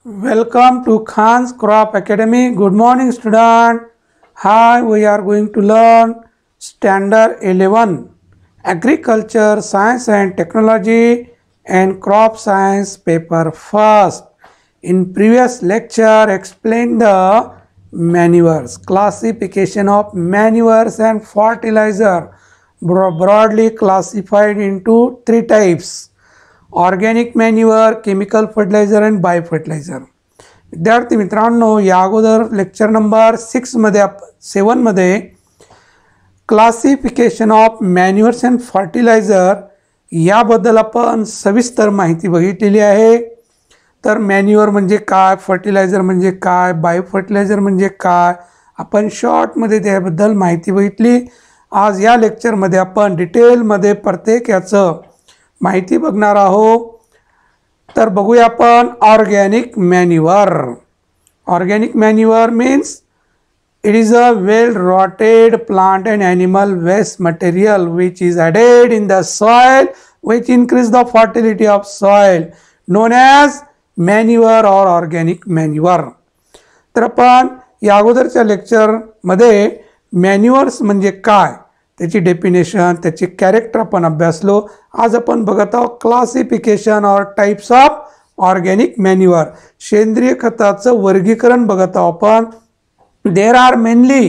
Welcome to Khan's Crop Academy. Good morning, student. Hi, we are going to learn Standard 11 Agriculture, Science and Technology and Crop Science paper first. In previous lecture, explained the manures, classification of manures and fertilizer, broadly classified into three types. Organic manure, chemical fertiliser and bio fertiliser. विद्यार्थी मित्रांनो, या अगोदर lecture number 7मध्ये classification of manures and fertiliser याबद्दल आपण सविस्तर माहिती बघितलेली आहे. तर मॅन्युअर म्हणजे काय, फर्टिलायझर म्हणजे काय, बायो फर्टिलायझर म्हणजे काय, आपण शॉर्टमध्ये त्याबद्दल माहिती बघितली. आज या लेक्चरमध्ये आपण डिटेलमध्ये प्रत्येक याचं माहिती बघणार आहोत. तर बघूया आपण organic manure. Organic manure means it is a well rotted plant and animal waste material which is added in the soil which increase the fertility of soil known as manure or organic manure. तर आपण या अगोदरच्या लेक्चरमध्ये मॅन्युअर्स म्हणजे काय, त्याची definition, त्याचे character आपण अभ्यासलो. आज आपण बघत आहोत classification or types of organic manure, सेंद्रिय खताचं वर्गीकरण बघत आहोत आपण. There are mainly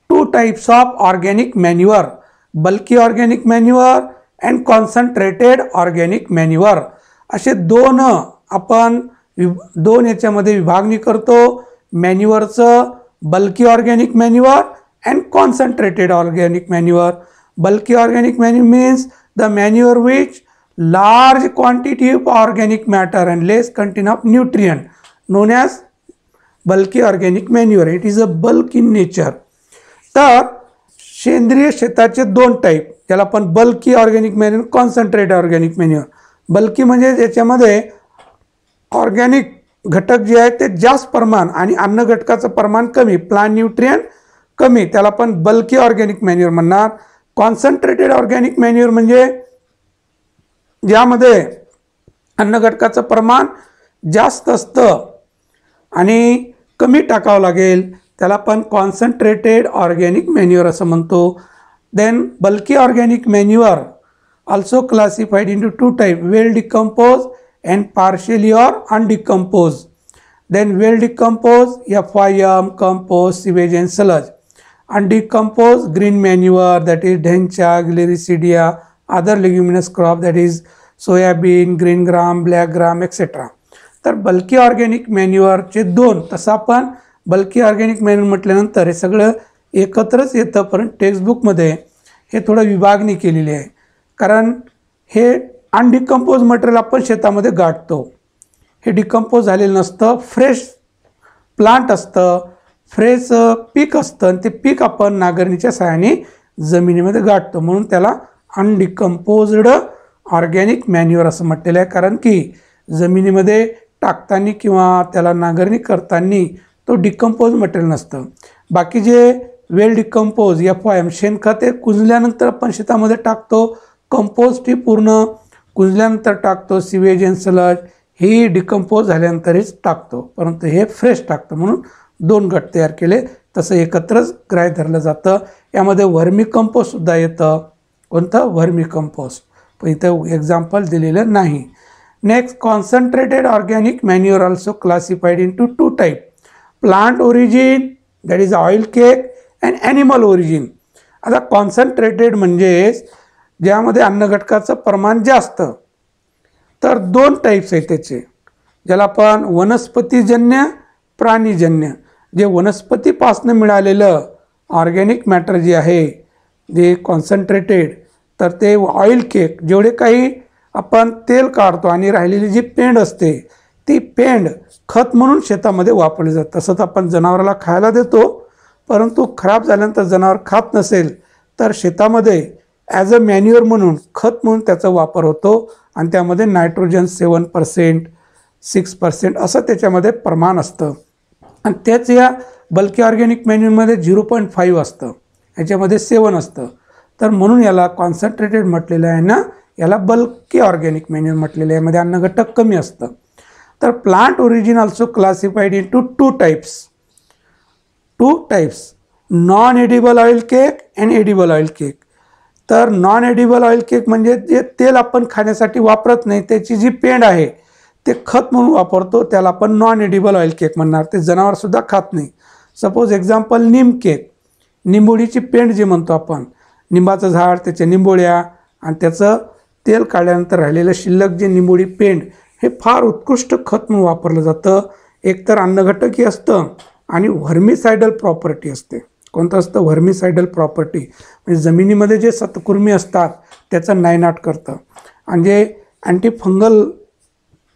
two types of organic manure, bulky organic manure and concentrated organic manure. असे आपण दोन याच्यामध्ये विभागणी करतो. मॅन्युअरचं bulky organic manure and concentrated organic manure. Bulky organic manure means the manure which large quantity of organic matter and less content of nutrient, known as bulky organic manure. It is a bulk in nature. तर सेंद्रिय शेताचे दोन type, ज्याला आपण bulky organic manure, concentrated organic manure. Bulky म्हणजे ज्याच्यामध्ये organic घटक जे आहेत ते जास्त प्रमाण आणि अन्न घटकाचं प्रमाण कमी, प्लांट न्यूट्रिएंट कमी, त्याला आपण बल्की ऑर्गॅनिक मॅन्युअर म्हणणार. कॉन्सन्ट्रेटेड ऑर्गॅनिक मॅन्युअर म्हणजे ज्यामध्ये अन्न घटकाचं प्रमाण जास्त असतं आणि कमी टाकावं लागेल, त्याला आपण कॉन्सन्ट्रेटेड ऑर्गॅनिक मॅन्युअर असं म्हणतो. Then bulky organic manure also classified into two type, well decompose and partially or undecompose. Then well decompose FIM, compost, sewage and sludge. Undecomposed green manure, that is dhencha, gliricidia, other leguminous crop, that is soybean, green gram, black gram, etc. तर bulky organic मॅन्युअरचे दोन, तसं आपण bulky organic manure म्हटल्यानंतर हे सगळं एकत्रच येतं, पण टेक्स्टबुकमध्ये हे थोडं विभागणी केलेली आहे. कारण हे अनडिकम्पोज मटेरियल आपण शेतामध्ये गाठतो, हे डिकम्पोज झालेलं नसतं, फ्रेश प्लांट असतं, फ्रेश पीक असतं आणि ते पीक आपण नांगरणीच्या सहाय्याने जमिनीमध्ये गाठतो, म्हणून त्याला अनडिकम्पोज्ड ऑर्गॅनिक मॅन्युअर असं म्हटलेलं आहे. कारण की जमिनीमध्ये टाकताना किंवा त्याला नांगरणी करताना तो डिकम्पोज मटेरियल नसतं. बाकी जे वेल डिकम्पोज FIM शेणखत हे कुजल्यानंतर आपण शेतामध्ये टाकतो, कंपोस्ट ही पूर्ण कुजल्यानंतर टाकतो, सिवेज अँड सलज ही डिकम्पोज झाल्यानंतरच टाकतो, परंतु हे फ्रेश टाकतं, म्हणून दोन गट तयार केले. तसं एकत्रच ग्राह्य धरलं जातं. यामध्ये व्हर्मी कंपोस्ट सुद्धा येतं. कोणतं? व्हर्मी कंपोस्ट, पण इथं एक्झाम्पल दिलेलं नाही. Next, concentrated organic manure also classified into two type, plant origin, that is oil cake, and animal origin. आता कॉन्सन्ट्रेटेड म्हणजे ज्यामध्ये अन्न घटकाचं प्रमाण जास्त. तर दोन टाईप्स आहेत त्याचे, ज्याला आपण वनस्पतीजन्य, प्राणीजन्य. जे वनस्पतीपासून मिळालेलं ऑर्गॅनिक मॅटर जे आहे, जे कॉन्सन्ट्रेटेड, तर ते ऑइल केक, जेवढे काही आपण तेल काढतो आणि राहिलेली जी पेंड असते ती पेंड खत म्हणून शेतामध्ये वापरली जातं. तसंच आपण जनावराला खायला देतो, परंतु खराब झाल्यानंतर जनावर खात नसेल तर शेतामध्ये ॲज अ मॅन्युअर म्हणून, खत म्हणून त्याचा वापर होतो आणि त्यामध्ये नायट्रोजन 7%, 6% असं त्याच्यामध्ये प्रमाण असतं. आणि त्याच या बल्की ऑर्गॅनिक मॅन्युअरमध्ये 0.5 असतं, याच्यामध्ये 7 असतं. तर म्हणून याला कॉन्सन्ट्रेटेड म्हटलेलं आहे ना, याला बल्की ऑर्गॅनिक मॅन्युअर म्हटलेलं आहे. यामध्ये अन्न घटक कमी असतं. तर plant origin also classified into two types, non edible oil cake and edible oil cake. तर नॉन एडिबल ऑइल केक म्हणजे जे तेल आपण खाण्यासाठी वापरत नाही, त्याची जी पेंड आहे ते खत म्हणून वापरतो, त्याला आपण नॉन एडिबल ऑइल केक म्हणणार. ते जनावरसुद्धा खात नाही. सपोज एक्झाम्पल निम केक, निंबोळीची पेंड जे म्हणतो आपण, निंबाचं झाड, त्याच्या निंबोळ्या आणि त्याचं तेल काढल्यानंतर राहिलेलं शिल्लक जे निंबोळी पेंड, हे फार उत्कृष्ट खत म्हणून वापरलं जातं. एकतर अन्नघटकही असतं आणि व्हर्मिसायडल प्रॉपर्टी असते. कोणतं असतं? व्हर्मिसायडल प्रॉपर्टी, म्हणजे जमिनीमध्ये जे सतकुर्मी असतात त्याचं नायनाट करतं. आणि जे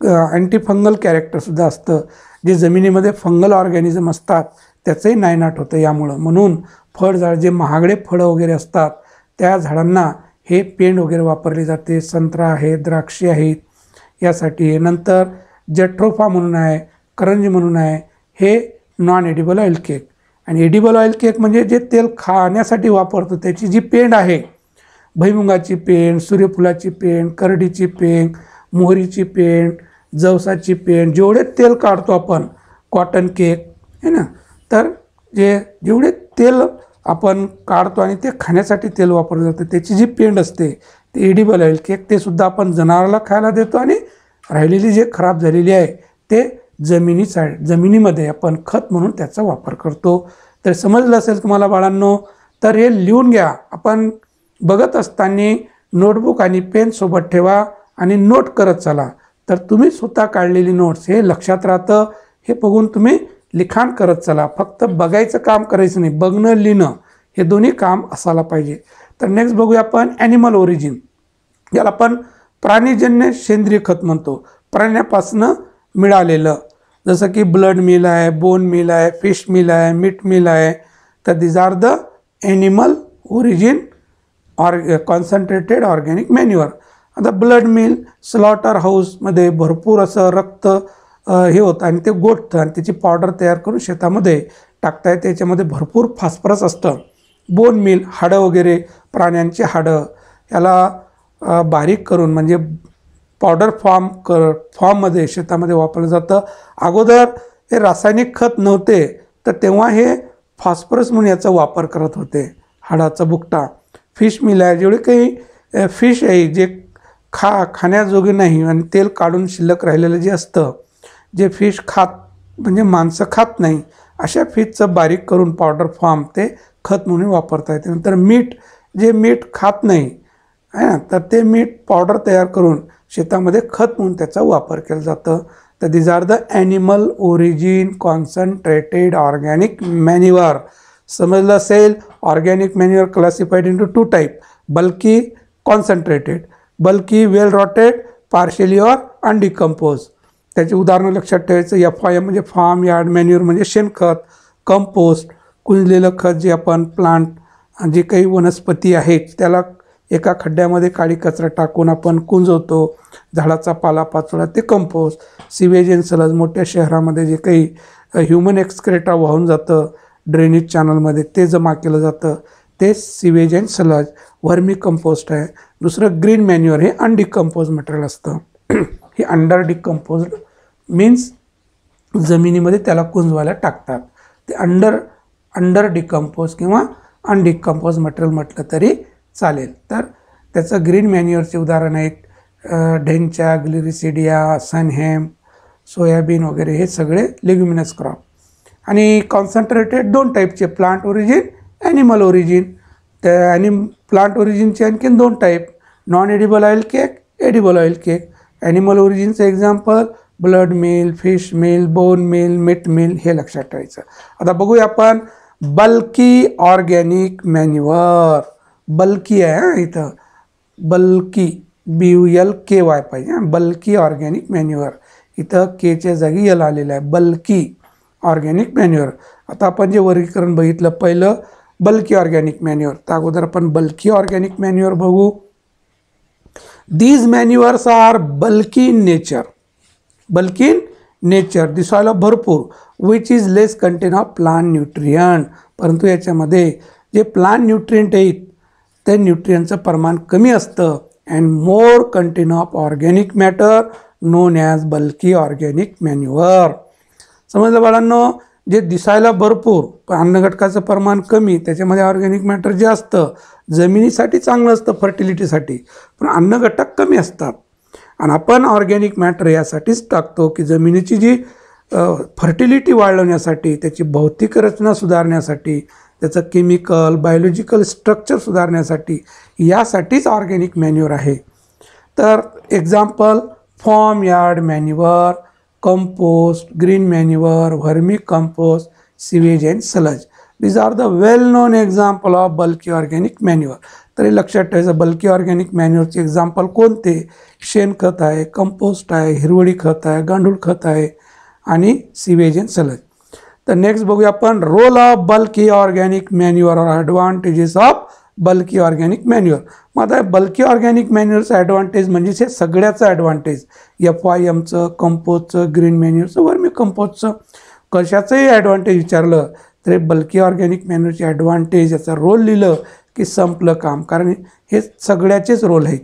अँटीफंगल कॅरेक्टरसुद्धा असतं, जे जमिनीमध्ये फंगल ऑर्गॅनिझम असतात त्याचंही नायनाट होतं यामुळं. म्हणून फळझाड, जे महागडे फळं वगैरे असतात त्या झाडांना हे पेंड वगैरे वापरली जाते. संत्रा आहे, द्राक्षे आहेत यासाठी. नंतर जट्रोफा म्हणून आहे, करंजी म्हणून आहे, हे नॉन एडिबल ऑइल केक. आणि एडिबल ऑइल केक म्हणजे जे तेल खाण्यासाठी वापरतो त्याची जी पेंड आहे, भुईमुगाची पेंड, सूर्यफुलाची पेंड, करडीची पेंड, मोहरीची पेंड, जवसाची पेंड, जेवढे तेल काढतो आपण, कॉटन केक आहे ना, तर जेवढे तेल आपण काढतो आणि ते खाण्यासाठी तेल वापरलं जातं त्याची जी पेंड असते ते एडिबल ऑइल केक, ते सुद्धा आपण जनावराला खायला देतो. आणि राहिलेली जे खराब झालेली आहे ते जमिनीमध्ये आपण खत म्हणून त्याचा वापर करतो. तर समजलं असेल तुम्हाला बाळांनो. तर हे लिहून घ्या. आपण बघत असताना नोटबुक आणि पेन सोबत ठेवा आणि नोट करत चला. तर तुम्ही स्वतः काढलेली नोट्स हे लक्षात राहतं. हे बघून तुम्ही लिखाण करत चला. फक्त बघायचं काम करायचं नाही, बघणं लिहिणं हे दोन्ही काम असायला पाहिजे. तर नेक्स्ट बघूया आपण ॲनिमल ओरिजिन, ज्याला आपण प्राणीजन्य सेंद्रिय खत म्हणतो. प्राण्यापासून मिळालेलं, जसं की ब्लड मिल आहे, बोन मिल आहे, फिश मिल आहे, मीट मिल आहे. तर these are the animal origin concentrated organic manure. आता ब्लड मिल, स्लॉटर हाऊसमध्ये भरपूर असं रक्त हे होतं आणि ते गोठतं आणि त्याची पावडर तयार करून शेतामध्ये टाकता येते. त्याच्यामध्ये भरपूर फॉस्फरस असतं. बोन मिल, हाडं वगैरे, प्राण्यांची हाडं, याला बारीक करून म्हणजे पावडर फॉर्ममध्ये शेतामध्ये वापरलं जातं. अगोदर हे रासायनिक खत नव्हते, तर तेव्हा हे फॉस्फरस म्हणून याचा वापर करत होते. हाडाचा बुकटा. फिश मिल आहे, जेवढे काही फिश आहे जे खाण्याजोगे नाही आणि तेल काढून शिल्लक राहिलेलं जे असतं, जे फिश म्हणजे माणसं खात नाही, अशा फिशचं बारीक करून पावडर फॉर्म ते खत म्हणून वापरता येते. नंतर मीठ, जे मीठ खात नाही आहे ना, तर ते मीठ पावडर तयार करून शेतामध्ये खत म्हणून त्याचा वापर केला जातं. तर these are the animal origin concentrated organic manure. समजलं असेल. Organic manure classified into two type, bulky, concentrated. Bulky well rotted, partially or undecompose. त्याची उदाहरणं लक्षात ठेवायचं. FYM म्हणजे फार्म यार्ड मॅन्युअर म्हणजे शेणखत. कंपोस्ट, कुंजलेलं खत, जे आपण प्लांट, जे काही वनस्पती आहेत त्याला एका खड्ड्यामध्ये काळी कचरा टाकून आपण कुंजवतो. झाडाचा पालापाचोळा ते कंपोस्ट. सिवेज अँड सलज, मोठ्या शहरामध्ये जे काही ह्युमन एक्सक्रेटा वाहून जातं ड्रेनेज चॅनलमध्ये ते जमा केलं जातं, ते सिवेज अँड सलज. वर्मी कंपोस्ट आहे. दुसरं ग्रीन मॅन्युअर, हे अनडिकम्पोज मटेरियल असतं. हे अंडर डिकम्पोज्ड मीन्स जमिनीमध्ये त्याला कुंजवायला टाकतात. ते अंडर डिकम्पोज किंवा अनडिकम्पोज मटेरियल म्हटलं तरी चालेल. तर त्याचं ग्रीन मॅन्युअरचे उदाहरण आहेत ढेंचा, ग्लिरिसिडिया, सनहेम, सोयाबीन वगैरे, हे सगळे लेग्युमिनस क्रॉप. आणि कॉन्सन्ट्रेटेड दोन टाईपचे, प्लांट ओरिजिन, ॲनिमल ओरिजिन. त्या प्लांट ओरिजिनचे आणखीन दोन type, non edible oil cake, edible oil cake. Animal ओरिजिनचं example blood meal, fish meal, bone meal, meat meal, हे लक्षात ठेवायचं. आता बघूया आपण बल्की ऑर्गॅनिक मॅन्युअर. बल्की आहे इथं, बल्की, BULKY पाहिजे. बल्की ऑर्गॅनिक मॅन्युअर, इथं केच्या जागी यल आलेलं आहे. Bulky organic manure. आता आपण जे वर्गीकरण बघितलं पहिलं बल्की ऑर्गॅनिक मॅन्युअर, तर अगोदर आपण बल्की ऑर्गॅनिक मॅन्युअर बघू. These manures are bulky in nature. Bulky in nature, दिसायला भरपूर, which is less content of plant nutrient. परंतु याच्यामध्ये जे प्लांट न्यूट्रिएंट आहेत ते न्यूट्रिएंटचं प्रमाण कमी असतं. And more content of organic matter non as bulky organic manure. समजलं बाळांनो, जे दिसायला भरपूर पण अन्नघटकाचं प्रमाण कमी, त्याच्यामध्ये ऑर्गॅनिक मॅटर जास्त, जमिनीसाठी चांगलं असतं फर्टिलिटीसाठी, पण अन्नघटक कमी असतात. आणि आपण ऑर्गॅनिक मॅटर यासाठीच टाकतो की जमिनीची जी फर्टिलिटी वाढवण्यासाठी, त्याची भौतिक रचना सुधारण्यासाठी, त्याचं केमिकल बायोलॉजिकल स्ट्रक्चर सुधारण्यासाठी, यासाठीच ऑर्गॅनिक मॅन्युअर आहे. तर example, farm yard manure, compost, green manure, vermi compost, sewage and sludge. These are the well known example of bulky organic manure. तरी लक्षात ठेवायचं, बल्की ऑर्गॅनिक मॅन्युअरचे एक्झाम्पल कोणते? शेणखत आहे, कंपोस्ट आहे, हिरवळी खत आहे, गांडूळ खत आहे आणि सिवेज अँड सलज. तर नेक्स्ट बघूया आपण, role of bulky organic manure और advantages of bulky organic manure. मग आता बल्की ऑर्गॅनिक मॅन्युअरचं ॲडव्हान्टेज म्हणजे हे सगळ्याचं ॲडव्हान्टेज, FYMचं, कंपोस्टचं, ग्रीन मॅन्युअरचं, वर्मी कंपोस्टचं, कशाचंही ॲडव्हान्टेज विचारलं तर बल्की ऑर्गॅनिक मॅन्युअरचे ॲडव्हान्टेज, याचा रोल लिहिलं की संपलं काम, कारण हे सगळ्याचेच रोल आहेत.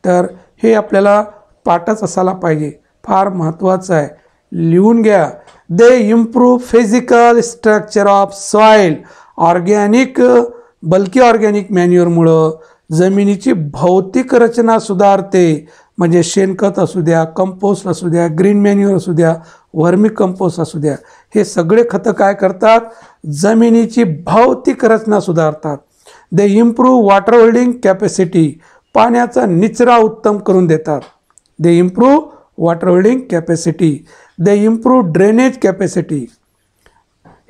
तर हे आपल्याला पाठच असायला पाहिजे, फार महत्त्वाचं आहे, लिहून घ्या. They improve physical structure of soil. Organic bulky organic मॅन्युअरमुळं जमिनीची भौतिक रचना सुधारते. म्हणजे शेणखत असू द्या, कंपोस्ट असू द्या, ग्रीन मॅन्युअर असू द्या, वर्मी कंपोस्ट असू द्या, हे सगळे खतं काय करतात? जमिनीची भौतिक रचना सुधारतात. दे इम्प्रूव्ह वॉटर होल्डिंग कॅपॅसिटी. पाण्याचा निचरा उत्तम करून देतात. दे इम्प्रूव्ह वॉटर होल्डिंग कॅपॅसिटी. दे इम्प्रूव्ह ड्रेनेज कॅपॅसिटी.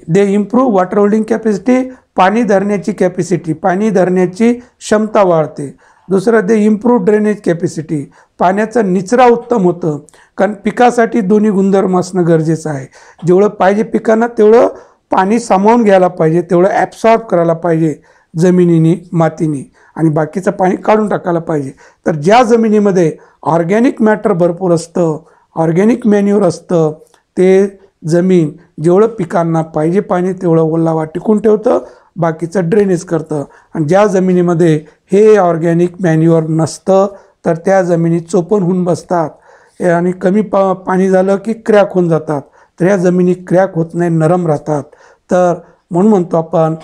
दे इम्प्रूव्ह वॉटर होल्डिंग कॅपॅसिटी, पाणी धरण्याची कॅपॅसिटी, पाणी धरण्याची क्षमता वाढते. दुसरं, दे इम्प्रूव्ह ड्रेनेज कॅपॅसिटी, पाण्याचं निचरा उत्तम होतं, कारण पिकासाठी दोन्ही गुणधर्म असणं गरजेचं आहे. जेवढं पाहिजे पिकांना तेवढं पाणी सामावून घ्यायला पाहिजे, तेवढं ॲब्सॉर्ब करायला पाहिजे जमिनीने, मातीने, आणि बाकीचं पाणी काढून टाकायला पाहिजे. तर ज्या जमिनीमध्ये ऑर्गॅनिक मॅटर भरपूर असतं, ऑर्गॅनिक मॅन्युअर असतं, ते जमीन जेवढं पिकांना पाहिजे पाणी तेवढं ओलावा टिकून ठेवतं, बाकीचं ड्रेनेज करतं. आणि ज्या जमिनीमध्ये हे ऑर्गॅनिक मॅन्युअर नसतं तर त्या जमिनी चोपण होऊन बसतात आणि कमी पाणी झालं की क्रॅक होऊन जातात. तर या जमिनी क्रॅक होत नाही, नरम राहतात. तर म्हणून म्हणतो आपण,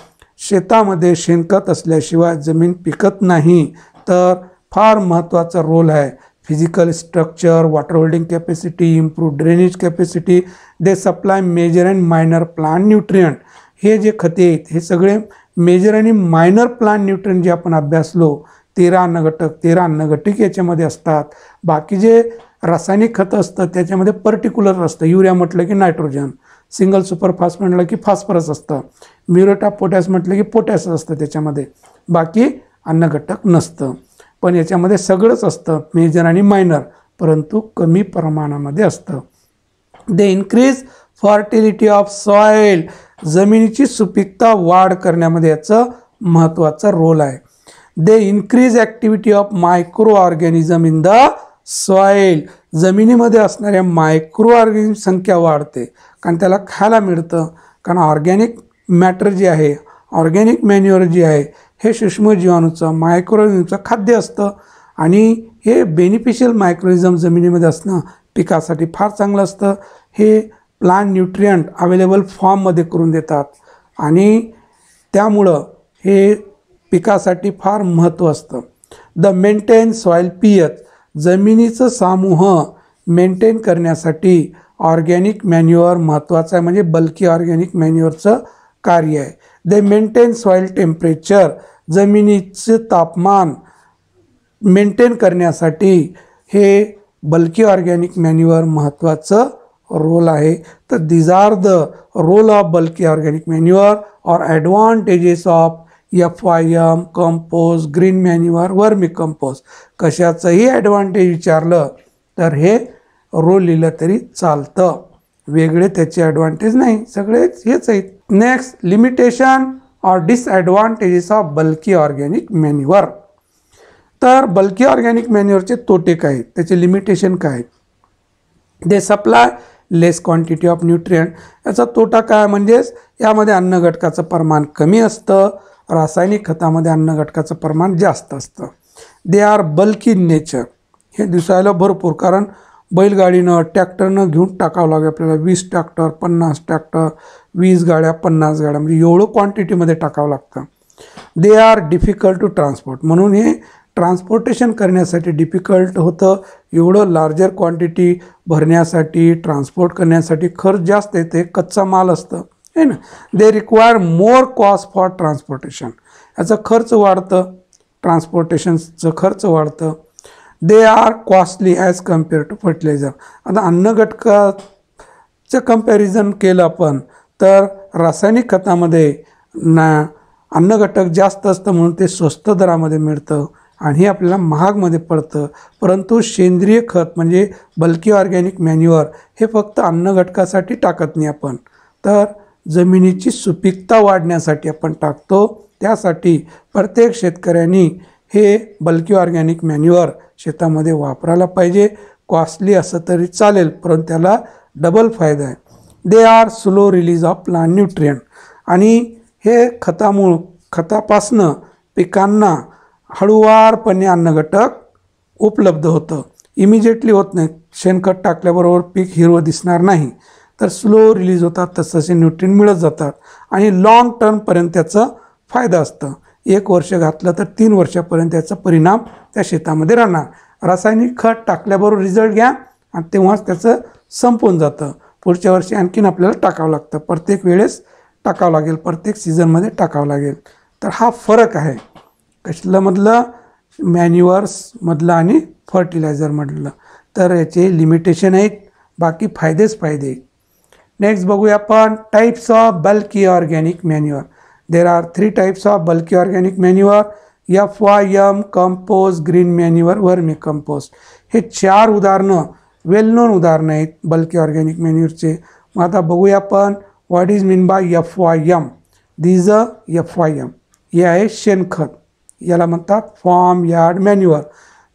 शेतामध्ये शेणखत असल्याशिवाय जमीन पिकत नाही. तर फार महत्त्वाचा रोल आहे. Physical structure, water holding capacity, improve drainage capacity, they supply major and minor plant nutrient. हे जे खते आहेत हे सगळे मेजर आणि मायनर प्लांट न्यूट्रियंट जे आपण अभ्यासलो, 13 अन्नघटक याच्यामध्ये असतात. बाकी जे रासायनिक खतं असतं त्याच्यामध्ये पर्टिक्युलर असतं. युरिया म्हटलं की नायट्रोजन, सिंगल सुपरफॉस्फेट म्हटलं की फॉस्फरस असतं, म्युरेट ऑफ पोटॅश म्हटलं की पोटॅश असतं त्याच्यामध्ये, बाकी अन्नघटक नसतं. पण याच्यामध्ये सगळंच असतं, मेजर आणि मायनर, परंतु कमी प्रमाणामध्ये असतं. They increase fertility of soil. जमिनीची सुपीकता वाढ करण्यामध्ये याचं महत्त्वाचा रोल आहे. They increase activity of micro organism in the soil. जमिनीमध्ये असणाऱ्या मायक्रो ऑर्गॅनिझम संख्या वाढते, कारण त्याला खायला मिळतं. कारण ऑर्गॅनिक मॅटर जे आहे, ऑर्गॅनिक मॅन्युअर जे आहे, हे सूक्ष्मजीवाणूचं, मायक्रोऑर्गॅनिझमचं खाद्य असतं. आणि हे बेनिफिशियल मायक्रोऑर्गॅनिझम जमिनीमध्ये असणं पिकासाठी फार चांगलं असतं. हे प्लांट न्यूट्रियंट अवेलेबल फॉर्ममध्ये करून देतात आणि त्यामुळं हे पिकासाठी फार महत्त्व असतं. The maintain soil pH. जमिनीचं समूह मेंटेन करण्यासाठी ऑर्गॅनिक मॅन्युअर महत्त्वाचं आहे, म्हणजे बल्की ऑर्गॅनिक मॅन्युअरचं कार्य आहे. They maintain soil temperature. जमिनीचं तापमान मेंटेन करण्यासाठी हे बल्की ऑर्गॅनिक मॅन्युअर महत्त्वाचं रोल आहे. तर these are the role of bulky organic manure और advantages of FYM, compost, green manure, vermi compost. कशाचंही ॲडव्हान्टेज विचारलं तर हे रोल लिहिलं तरी चालतं, वेगळे त्याचे ॲडव्हान्टेज नाही, सगळेच हेच आहेत. नेक्स्ट, लिमिटेशन और disadvantages of bulky organic manure. तर बल्की ऑर्गॅनिक मॅन्युअरचे तोटे काय आहेत, त्याचे लिमिटेशन काय आहेत? They supply less quantity of nutrient. याचा तोटा काय, म्हणजेच यामध्ये अन्नघटकाचं प्रमाण कमी असतं, रासायनिक खतामध्ये अन्नघटकाचं प्रमाण जास्त असतं. They are bulky in nature. हे दिसायला भरपूर, कारण बैलगाडीनं ट्रॅक्टरनं घेऊन टाकावं लागेल आपल्याला 20 ट्रॅक्टर 50 ट्रॅक्टर 20 गाड्या 50 गाड्या म्हणजे एवढं क्वांटिटीमध्ये टाकावं लागतं. They are difficult to transport, म्हणून हे ट्रान्सपोर्टेशन करण्यासाठी डिफिकल्ट होतं. एवढं लार्जर क्वांटिटी भरण्यासाठी ट्रान्सपोर्ट करण्यासाठी खर्च जास्त येते, कच्चा माल असतं है ना. They require more cost for transportation, याचा खर्च वाढतं, ट्रान्सपोर्टेशनचं खर्च वाढतं. They are costly as compare to fertilizer. आता अन्न घटकाचं कम्पॅरिझन केलं आपण तर रासायनिक खतामध्ये अन्न घटक जास्त असतं म्हणून ते स्वस्त दरामध्ये मिळतं आणि हे आपल्याला महागमध्ये पडतं. परंतु सेंद्रिय खत म्हणजे बल्की ऑर्गॅनिक मॅन्युअर हे फक्त अन्न घटकासाठी टाकत नाही आपण, तर जमिनीची सुपीकता वाढण्यासाठी आपण टाकतो. त्यासाठी प्रत्येक शेतकऱ्यांनी हे बल्की ऑर्गॅनिक मॅन्युअर शेतामध्ये वापरायला पाहिजे. कॉस्टली असं तरी चालेल परंतु त्याला डबल फायदा आहे. They are slow release of plant nutrient, आणि हे खतापासनं पिकांना हळूवारपणे अन्नघटक उपलब्ध होतं, इमिजिएटली होत नाही. शेणखत टाकल्याबरोबर पीक हिरवं दिसणार नाही, तर स्लो रिलीज होतात, तसंसे न्यूट्रियंट मिळत जातात आणि लाँग टर्मपर्यंत त्याचा फायदा असतं. 1 वर्ष घातलं तर 3 वर्षापर्यंत त्याचा परिणाम त्या शेतामध्ये राहणार. रासायनिक खत टाकल्याबरोबर रिझल्ट घ्या आणि तेव्हाच त्याचं संपून जातं. पुढच्या वर्षी आणखीन आपल्याला टाकावं लागतं, प्रत्येक वेळेस टाकावं लागेल, प्रत्येक सीझनमध्ये टाकावं लागेल. तर हा फरक आहे कसल्यामधलं, मॅन्युअर्समधलं आणि फर्टिलायझरमधलं. तर याचे लिमिटेशन आहेत, बाकी फायदेच फायदे. नेक्स्ट बघूया आपण types of bulky organic manure. There are 3 types of bulky organic manure. FYM, compost, green manure, vermi compost. हे 4 उदाहरणं वेल नोन उदाहरणं आहेत बल्की ऑर्गॅनिक मॅन्युअरचे. मग आता बघूया आपण what is mean by FYM. These a FYM हे आहे शेणखत, याला म्हणतात फार्म यार्ड मॅन्युअर.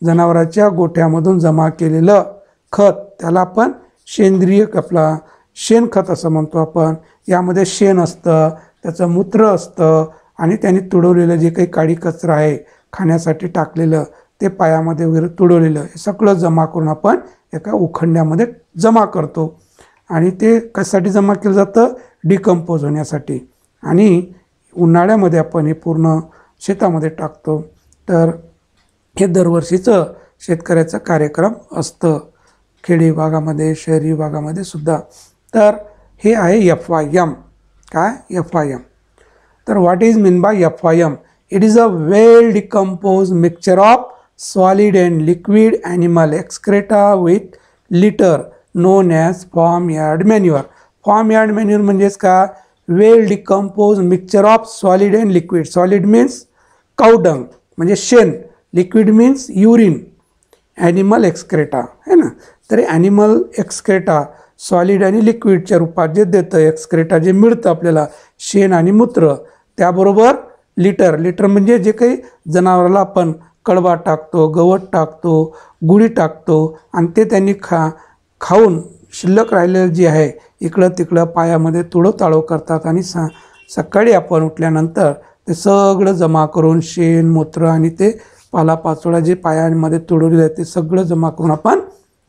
जनावरांच्या गोठ्यामधून जमा केलेलं खत त्याला आपण सेंद्रिय आपला शेणखत असं म्हणतो आपण. यामध्ये शेण असतं, त्याचं मूत्र असतं आणि त्यांनी तुडवलेलं जे काही काडी कचरा आहे खाण्यासाठी टाकलेलं, ते पायामध्ये वगैरे तुडवलेलं, हे सगळं जमा करून आपण एका उखंड्यामध्ये जमा करतो. आणि ते कशासाठी जमा केलं जातं, डिकम्पोज होण्यासाठी. आणि उन्हाळ्यामध्ये आपण हे पूर्ण शेतामध्ये टाकतो. तर हे दरवर्षीचं शेतकऱ्याचा कार्यक्रम असतं, खेडी भागामध्ये शहरी भागामध्ये सुद्धा. तर हे आहे FYM. काय FYM? तर what is mean by FYM? It is a well decompose mixture of solid and liquid animal excreta with litter known as farm yard manure. Farm yard manure म्हणजेच का, well decompose mixture of solid and liquid. Solid means cow dung म्हणजे शेण, liquid means urine, animal excreta है ना. तर animal excreta solid आणि लिक्विडच्या रूपात जे देतं, एक्सक्रेटा जे मिळतं आपल्याला शेण आणि मूत्र, त्याबरोबर लिटर म्हणजे जे काही जनावराला आपण कडबा टाकतो, गवत टाकतो, गुढी टाकतो आणि ते त्यांनी खाऊन शिल्लक राहिलेलं जे आहे इकडं तिकडं पायामध्ये तुडवताळव करतात आणि सकाळी आपण उठल्यानंतर ते सगळं जमा करून शेण मूत्र आणि ते पालापाचोळा जे पायामध्ये तुडवलेलं आहे ते सगळं जमा करून आपण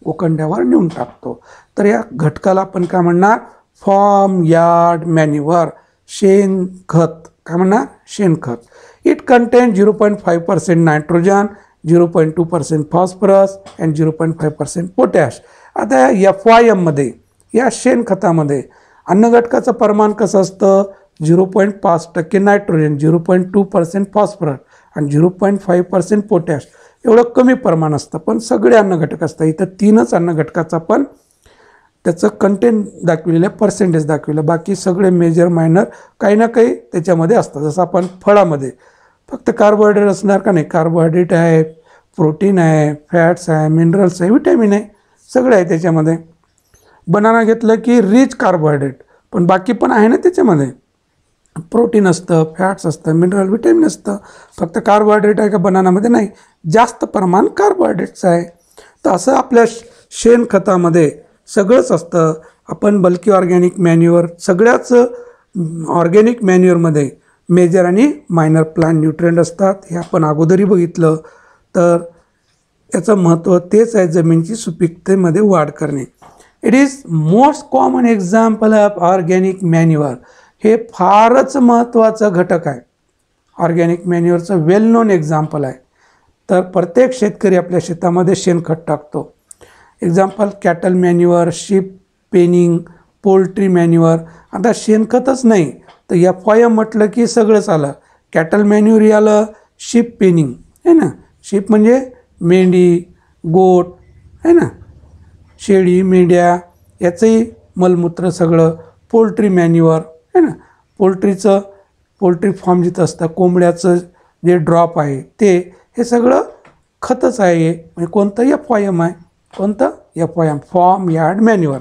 उखंड्यावर नेऊन टाकतो. तर या घटकाला आपण काय म्हणणार, फार्म यार्ड मॅन्युअर, शेणखत. काय म्हणणार, शेणखत. It content 0.5% nitrogen, 0.2% phosphorus and 0.5% potash. आता या FYM मध्ये, या शेणखतामध्ये अन्नघटकाचं प्रमाण कसं असतं, 0.5% नायट्रोजन, 0.2% फॉस्फरस आणि 0.5% पोटॅश. एवढं कमी प्रमाण असतं, पण सगळे अन्नघटक असतात. इथं 3च अन्नघटकाचा पण त्याचं कंटेंट दाखविलेलं आहे, पर्सेंटेज दाखविलं. बाकी सगळे मेजर मायनर काही ना काही त्याच्यामध्ये असतं. जसं आपण फळामध्ये फक्त कार्बोहायड्रेट असणार का नाही, कार्बोहायड्रेट आहे, प्रोटीन आहे, फॅट्स आहे, मिनरल्स आहे, विटॅमिन आहे, सगळं आहे त्याच्यामध्ये. बनाना घेतलं की रिच कार्बोहायड्रेट, पण बाकी पण आहे ना त्याच्यामध्ये, प्रोटीन असतं, फॅट्स असतं, मिनरल विटॅमिन असतं. फक्त कार्बोहायड्रेट आहे का बनानामध्ये, नाही, जास्त प्रमाण कार्बोहायड्रेटचं आहे. तर असं आपल्या शेणखतामध्ये सगळंच असतं. आपण बल्की ऑर्गॅनिक मॅन्युअर, सगळ्याच ऑर्गॅनिक मॅन्युअरमध्ये मेजर आणि मायनर प्लांट न्यूट्रिएंट असतात, हे आपण अगोदरही बघितलं. तर याचं महत्त्व तेच आहे, जमिनीची सुपीकतेमध्ये वाढ करणे. It is most common example of organic manure. हे फारच महत्त्वाचं घटक आहे. ऑर्गॅनिक मॅन्युअरचं वेल नोन एक्झाम्पल आहे. तर प्रत्येक शेतकरी आपल्या शेतामध्ये शेणखत टाकतो. Example cattle manure, sheep penning, poultry manure. आता शेणखतच नाही तर FYM म्हटलं की सगळंच आलं. कॅटल मॅन्युअर आलं, शीप पेनिंग आहे ना, शीप म्हणजे मेंढी, गोट आहे ना, शेळी, मेंढ्या याचंही मलमूत्र सगळं. पोल्ट्री मॅन्युअर आहे ना, पोल्ट्री फार्म जिथं असतं कोंबड्याचं जे ड्रॉप आहे ते, हे सगळं खतच आहे. म्हणजे कोणतं FYM आहे, कोणतं FYM, फार्म यार्ड मॅन्युअर.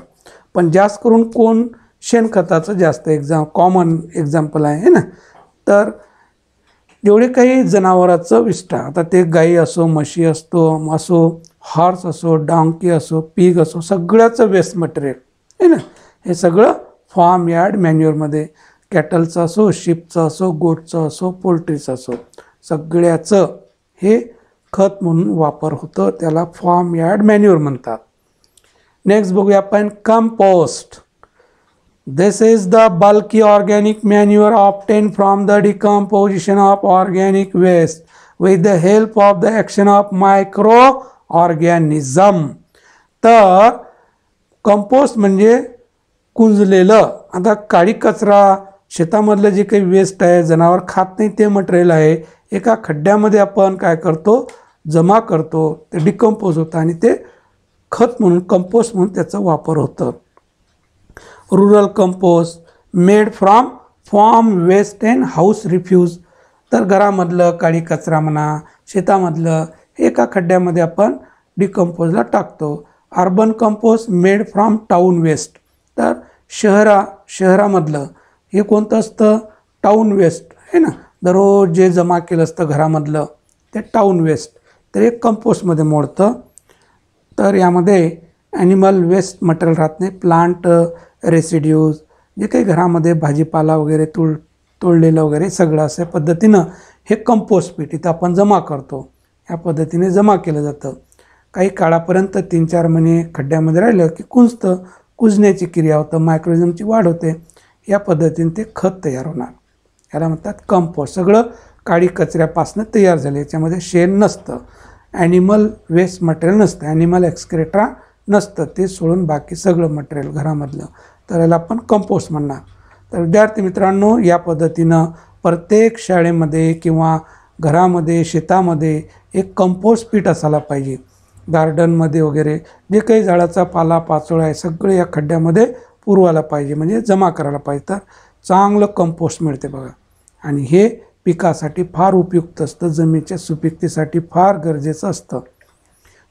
पण जास्त करून कोण शेणखताचं जास्त कॉमन एक्झाम्पल आहे ना. तर जेवढे काही जनावराचं विष्ठा, आता ते गाई असो, म्हशी असो, हॉर्स असो, डॉंकी असो, पिग असो, सगळ्याचं वेस्ट मटेरियल आहे ना, हे सगळं फार्म यार्ड मॅन्युअरमध्ये, कॅटलचं असो, शिपचं असो, गोटचं असो, पोल्ट्रीचं असो, सगळ्याचं हे खत म्हणून वापर होतं. त्याला फार्म यार्ड मॅन्युअर म्हणतात. नेक्स्ट बघूया आपण compost. This is the bulky organic manure obtained from the decomposition of organic waste with the help of the action of microorganism. तर कंपोस्ट म्हणजे कुंजलेलं. आता काळी कचरा, शेतामधलं जे काही वेस्ट आहे, जनावर खात नाही ते मटेरियल आहे, एका खड्ड्यामध्ये आपण काय करतो, जमा करतो, ते डिकम्पोज होतं आणि ते खत म्हणून, कंपोस्ट म्हणून त्याचा वापर होतं. Rural compost made from farm waste and house refuse. तर घरामधलं काळी कचरा म्हणा, शेतामधलं, एका खड्ड्यामध्ये आपण डिकम्पोजला टाकतो. Urban compost made from town waste. तर शहरामधलं हे कोणतं असतं, टाऊन वेस्ट आहे ना, दररोज जे जमा केलं असतं घरामधलं ते टाऊन वेस्ट, तर एक कंपोस्टमध्ये मोडतं. तर यामध्ये ॲनिमल वेस्ट मटेरियल राहत नाही, प्लांट रेसिड्यूज, जे काही घरामध्ये भाजीपाला वगैरे तोडलेलं वगैरे सगळं अशा पद्धतीनं हे कंपोस्ट पीठ इथं आपण जमा करतो. ह्या पद्धतीने जमा केलं जातं. काही काळापर्यंत 3-4 महिने खड्ड्यामध्ये राहिलं की कुजण्याची क्रिया होतं, मायक्रोनिझमची वाढ होते. या पद्धतीने ते खत तयार होणार. याला म्हणतात कंपोस्ट. सगळं काळी कचऱ्यापासून तयार झाले. याच्यामध्ये शेण नसतं, ॲनिमल वेस्ट मटेरियल नसतं, ॲनिमल एक्सक्रेटा नसतं, ते सोडून बाकी सगळं मटेरियल घरामधलं, तर याला आपण कंपोस्ट म्हणणार. तर विद्यार्थी मित्रांनो, या पद्धतीनं प्रत्येक शाळेमध्ये किंवा घरामध्ये, शेतामध्ये एक कंपोस्ट पीठ असायला पाहिजे. गार्डनमध्ये वगैरे जे काही झाडाचा पाला पाचोळा आहे सगळे या खड्ड्यामध्ये पुरवायला पाहिजे, म्हणजे जमा करायला पाहिजे. तर चांगलं कंपोस्ट मिळते बघा. आणि हे पिकासाठी फार उपयुक्त असतं, जमिनीच्या सुपीकतेसाठी फार गरजेचं असतं.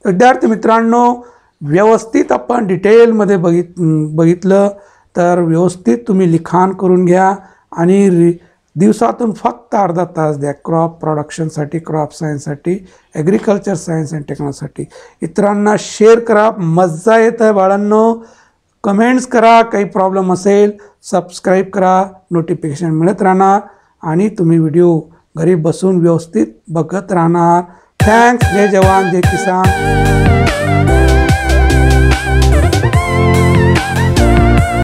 विद्यार्थी मित्रांनो, व्यवस्थित आपण डिटेलमध्ये बघितलं तर व्यवस्थित तुम्ही लिखाण करून घ्या आणि दिवसातून फक्त अर्धा तास द्या क्रॉप प्रोडक्शनसाठी, क्रॉप सायन्ससाठी, ॲग्रिकल्चर सायन्स अँड टेक्नॉलॉजीसाठी. इतरांना शेअर करा. मजा येत आहे बाळांनो. कमेंट्स करा, काही प्रॉब्लेम असेल सबस्क्राईब करा, नोटिफिकेशन मिळत राहणार आणि तुम्ही व्हिडिओ घरी बसून व्यवस्थित बघत राहणार. थँक्स. जय जवान, जय किसान.